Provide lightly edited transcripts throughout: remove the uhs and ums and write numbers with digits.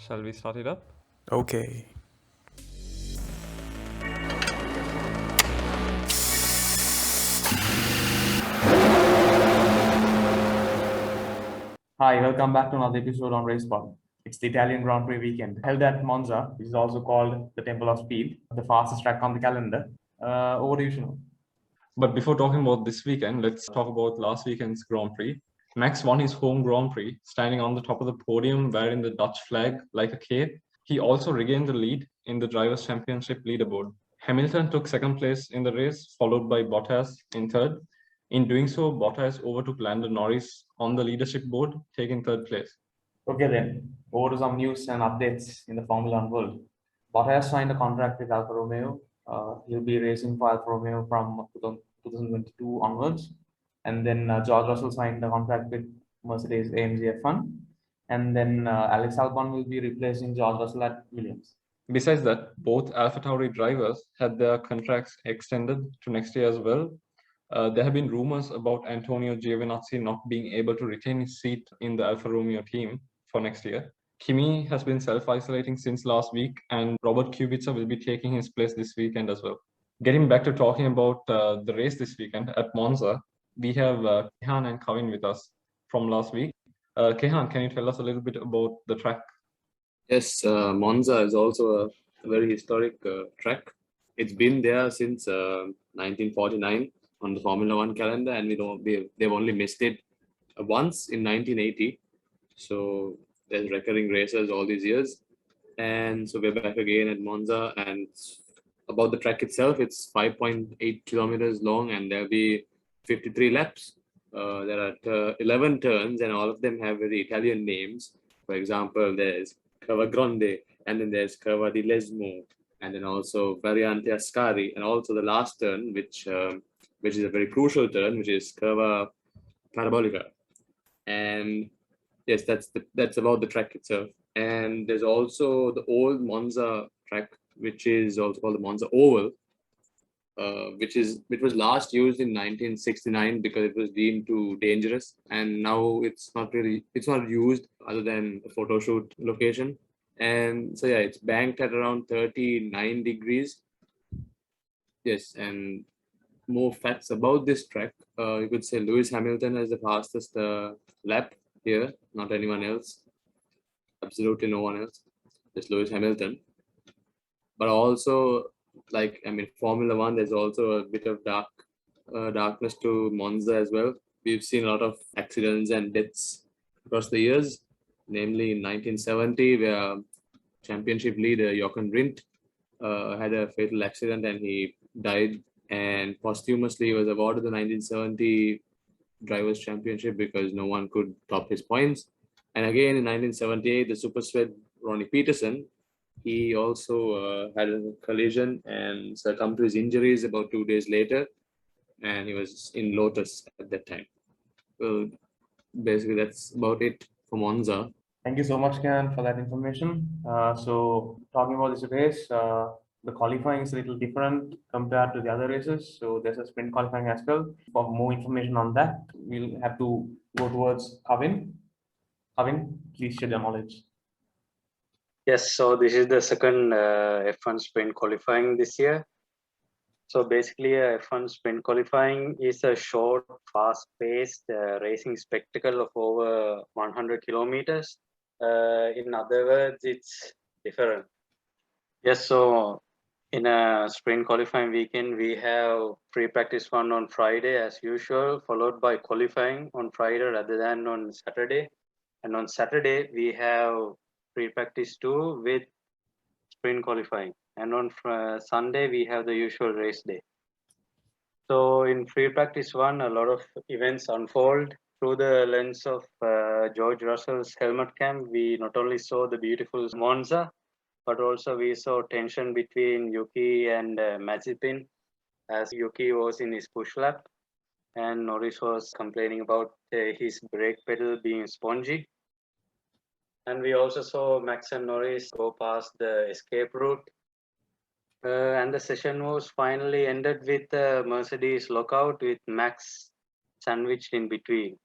Shall we start it up? Okay. Hi, welcome back to another episode on Racepod. It's the Italian Grand Prix weekend, held at Monza, which is also called the Temple of Speed, the fastest track on the calendar. Over to you, Shinu. But before talking about this weekend, let's talk about last weekend's Grand Prix. Max won his home Grand Prix, standing on the top of the podium wearing the Dutch flag like a cape. He also regained the lead in the Drivers' Championship leaderboard. Hamilton took second place in the race, followed by Bottas in third. In doing so, Bottas overtook Lando Norris on the leadership board, taking third place. Okay, then, over to some news and updates in the Formula One world. Bottas signed a contract with Alfa Romeo. He'll be racing for Alfa Romeo from 2022 onwards. And then George Russell signed a contract with Mercedes AMG F1. And then Alex Albon will be replacing George Russell at Williams. Besides that, both AlphaTauri drivers had their contracts extended to next year as well. There have been rumors about Antonio Giovinazzi not being able to retain his seat in the Alfa Romeo team for next year. Kimi has been self-isolating since last week, and Robert Kubica will be taking his place this weekend as well. Getting back to talking about the race this weekend at Monza, we have Kehan and Kavin with us from last week. Kehan, can you tell us a little bit about the track? Yes, Monza is also a very historic track. It's been there since 1949 on the Formula One calendar, and they've only missed it once in 1980. So there's recurring races all these years, and so we're back again at Monza. And about the track itself, it's 5.8 kilometers long, and there'll be 53 laps. There are 11 turns, and all of them have very Italian names. For example, there's Curva Grande, and then there's Curva di Lesmo, and then also Variante Ascari, and also the last turn, which is a very crucial turn, which is Curva Parabolica. And yes, that's about the track itself. And there's also the old Monza track, which is also called the Monza Oval, which was last used in 1969 because it was deemed too dangerous, and now it's not used other than a photo shoot location. And so yeah, it's banked at around 39 degrees. Yes, and more facts about this track. You could say Lewis Hamilton has the fastest lap here, not anyone else. Absolutely no one else, just Lewis Hamilton. But also, like, I mean, Formula One, there's also a bit of darkness to Monza as well. We've seen a lot of accidents and deaths across the years, namely in 1970, where championship leader Jochen Rindt had a fatal accident and he died, and posthumously was awarded the 1970 Drivers' Championship because no one could top his points. And again in 1978, the super sweat Ronnie Peterson, he also had a collision and succumbed to his injuries about 2 days later, and he was in Lotus at that time. Well, basically, that's about it for Monza. Thank you so much, Ken, for that information. So, talking about this race, the qualifying is a little different compared to the other races. So, there's a sprint qualifying as well. For more information on that, we'll have to go towards Kavin. Kavin, please share your knowledge. Yes, so this is the second F1 sprint qualifying this year. So basically, F1 sprint qualifying is a short, fast-paced racing spectacle of over 100 kilometers. In other words, it's different. Yes, so in a sprint qualifying weekend, we have pre-practice one on Friday as usual, followed by qualifying on Friday rather than on Saturday. And on Saturday, we have pre-practice 2 with sprint qualifying, and on Sunday we have the usual race day. So in free practice 1, a lot of events unfold through the lens of George Russell's helmet cam. We not only saw the beautiful Monza, but also we saw tension between Yuki and Mazepin, as Yuki was in his push lap and Norris was complaining about his brake pedal being spongy. And we also saw Max and Norris go past the escape route. And the session was finally ended with a Mercedes lockout with Max sandwiched in between.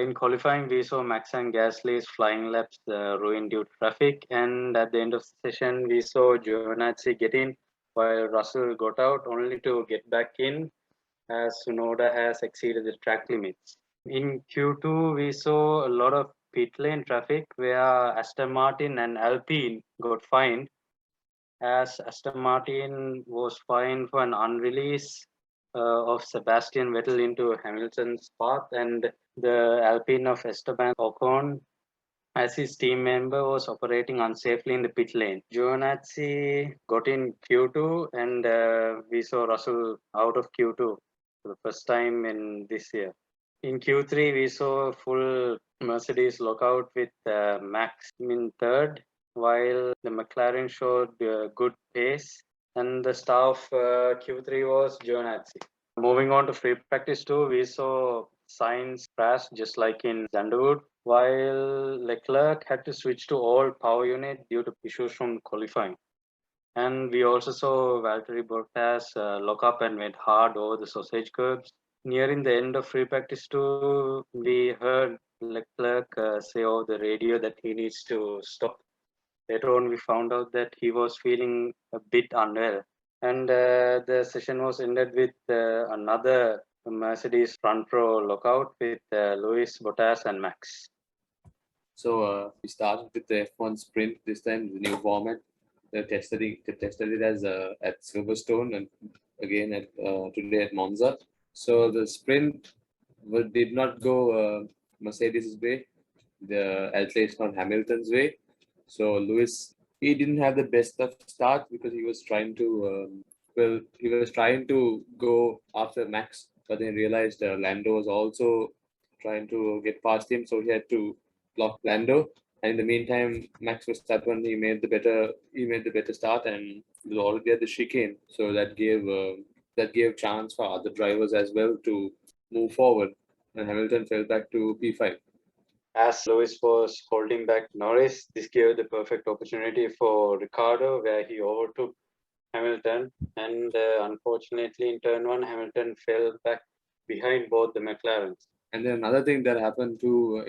In qualifying, we saw Max and Gasly's flying laps ruined due to traffic, and at the end of the session, we saw Giovinazzi get in while Russell got out, only to get back in as Tsunoda has exceeded the track limits. In Q2, we saw a lot of pit lane traffic where Aston Martin and Alpine got fined, as Aston Martin was fined for an unrelease of Sebastian Vettel into Hamilton's path, and the Alpine of Esteban Ocon, as his team member, was operating unsafely in the pit lane. Giovinazzi got in Q2, and we saw Russell out of Q2 for the first time in this year. In Q3, we saw a full Mercedes lockout with Max in third, while the McLaren showed good pace, and the star of Q3 was Giovinazzi. Moving on to free practice 2, we saw Sainz crash just like in Zandvoort, while Leclerc had to switch to all power unit due to issues from qualifying. And we also saw Valtteri Bottas lock up and went hard over the sausage curbs. Nearing the end of free practice 2, we heard Leclerc say over the radio that he needs to stop. Later on, we found out that he was feeling a bit unwell. And the session was ended with another Mercedes front row lockout with Lewis, Bottas and Max. So we started with the F1 sprint this time, the new format. They tested it as at Silverstone and again at today at Monza. So the sprint did not go Mercedes' way. At least not Hamilton's way. So Lewis, he didn't have the best of start because he was trying to go after Max, but then realized Lando was also trying to get past him, so he had to block Lando. And in the meantime, Max Verstappen, he made the better start, and he was already at the chicane, so that gave chance for other drivers as well to move forward. And Hamilton fell back to P5. As Lewis was holding back Norris, this gave the perfect opportunity for Ricciardo, where he overtook Hamilton, and unfortunately in turn 1, Hamilton fell back behind both the McLarens. And then another thing that happened too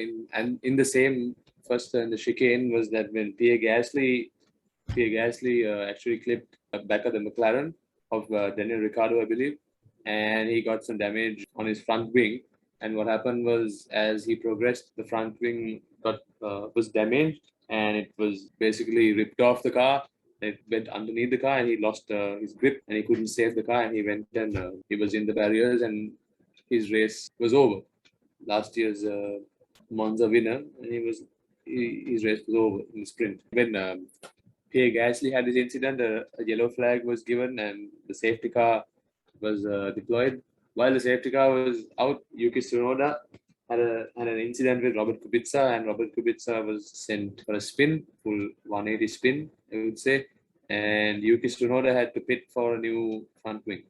in the same first in the chicane was that when Pierre Gasly actually clipped back at the McLaren of Daniel Ricciardo, I believe, and he got some damage on his front wing. And what happened was, as he progressed, the front wing was damaged, and it was basically ripped off the car. It went underneath the car, and he lost his grip, and he couldn't save the car, and he went and he was in the barriers, and his race was over. Last year's Monza winner, and his race was over in the sprint. When Pierre Gasly had this incident, a yellow flag was given, and the safety car was deployed. While the safety car was out, Yuki Tsunoda had an incident with Robert Kubica, and Robert Kubica was sent for a spin, full 180 spin, I would say, and Yuki Tsunoda had to pit for a new front wing.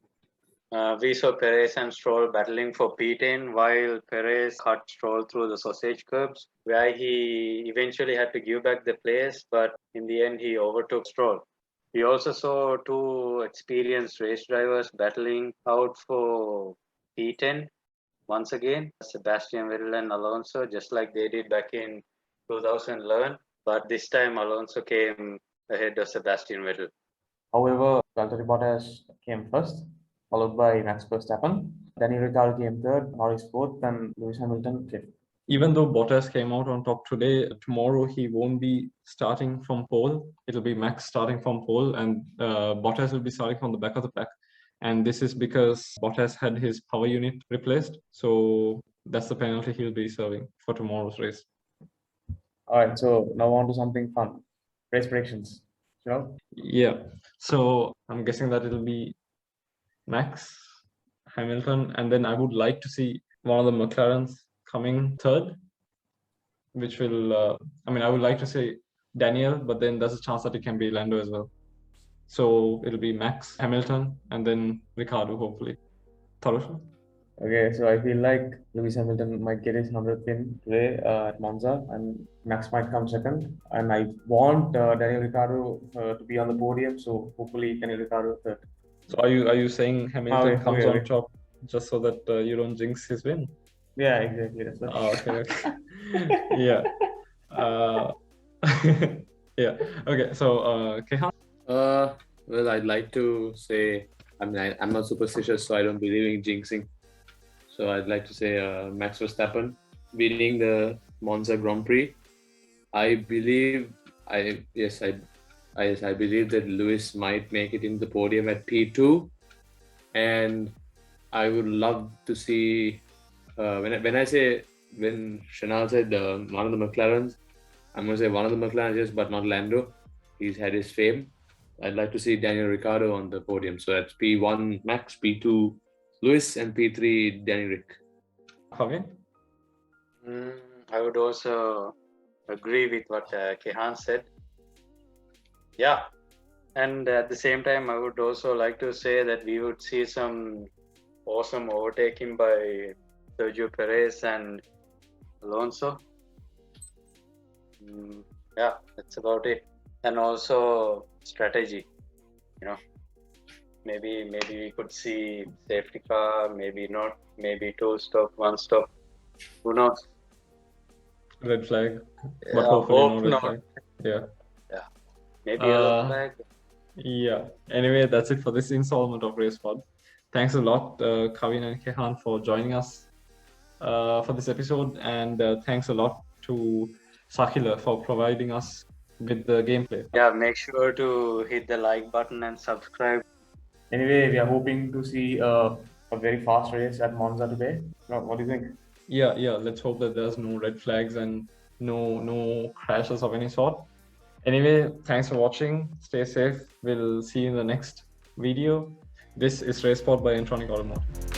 We saw Perez and Stroll battling for P10, while Perez cut Stroll through the sausage curbs, where he eventually had to give back the place, but in the end he overtook Stroll. We also saw two experienced race drivers battling out for P10 once again, Sebastian Vettel and Alonso, just like they did back in 2011. But this time Alonso came ahead of Sebastian Vettel. However, Valtteri Bottas came first, followed by Max Verstappen. Daniel Ricciardo came third, Norris fourth, and Lewis Hamilton fifth. Even though Bottas came out on top today, tomorrow he won't be starting from pole. It'll be Max starting from pole, and Bottas will be starting from the back of the pack. And this is because Bottas had his power unit replaced. So that's the penalty he'll be serving for tomorrow's race. All right, so now on to something fun. Race predictions. Yeah. So I'm guessing that it'll be Max, Hamilton, and then I would like to see one of the McLarens coming third, which will, I would like to say Daniel, but then there's a chance that it can be Lando as well. So it'll be Max, Hamilton, and then Ricciardo, hopefully. Tarusha? Okay, so I feel like Lewis Hamilton might get his 100th win today at Monza, and Max might come second. And I want Daniel Ricciardo to be on the podium, so hopefully Daniel Ricciardo third. So are you saying Hamilton comes on top just so that you don't jinx his win? Yeah, exactly. That's what. Okay. Yeah. Uh, yeah. Okay. So, Kehan. Well, I'd like to say, I'm not superstitious, so I don't believe in jinxing. So I'd like to say Max Verstappen winning the Monza Grand Prix. I believe, I believe that Lewis might make it in the podium at P2, and I would love to see when Chanel said one of the McLarens, I'm going to say one of the McLarens, yes, but not Lando. He's had his fame. I'd like to see Daniel Ricciardo on the podium. So that's P1 Max, P2 Lewis, and P3 Danny Rick. Kavin. I would also agree with what Kehan said. Yeah, and at the same time, I would also like to say that we would see some awesome overtaking by Sergio Perez and Alonso. Yeah, that's about it. And also strategy, you know, maybe we could see safety car, maybe not, maybe 2-stop, 1-stop. Who knows? Red flag. But hopefully no red flag. Yeah. Maybe yellow flag. Yeah. Anyway, that's it for this installment of Racepod. Thanks a lot, Kavin and Kehan, for joining us for this episode, and thanks a lot to Sakila for providing us with the gameplay. Yeah, make sure to hit the like button and subscribe. Anyway, we are hoping to see a very fast race at Monza today. What do you think? Yeah. Let's hope that there's no red flags and no crashes of any sort. Anyway, thanks for watching. Stay safe. We'll see you in the next video. This is Racepod by Ntronic Automotive.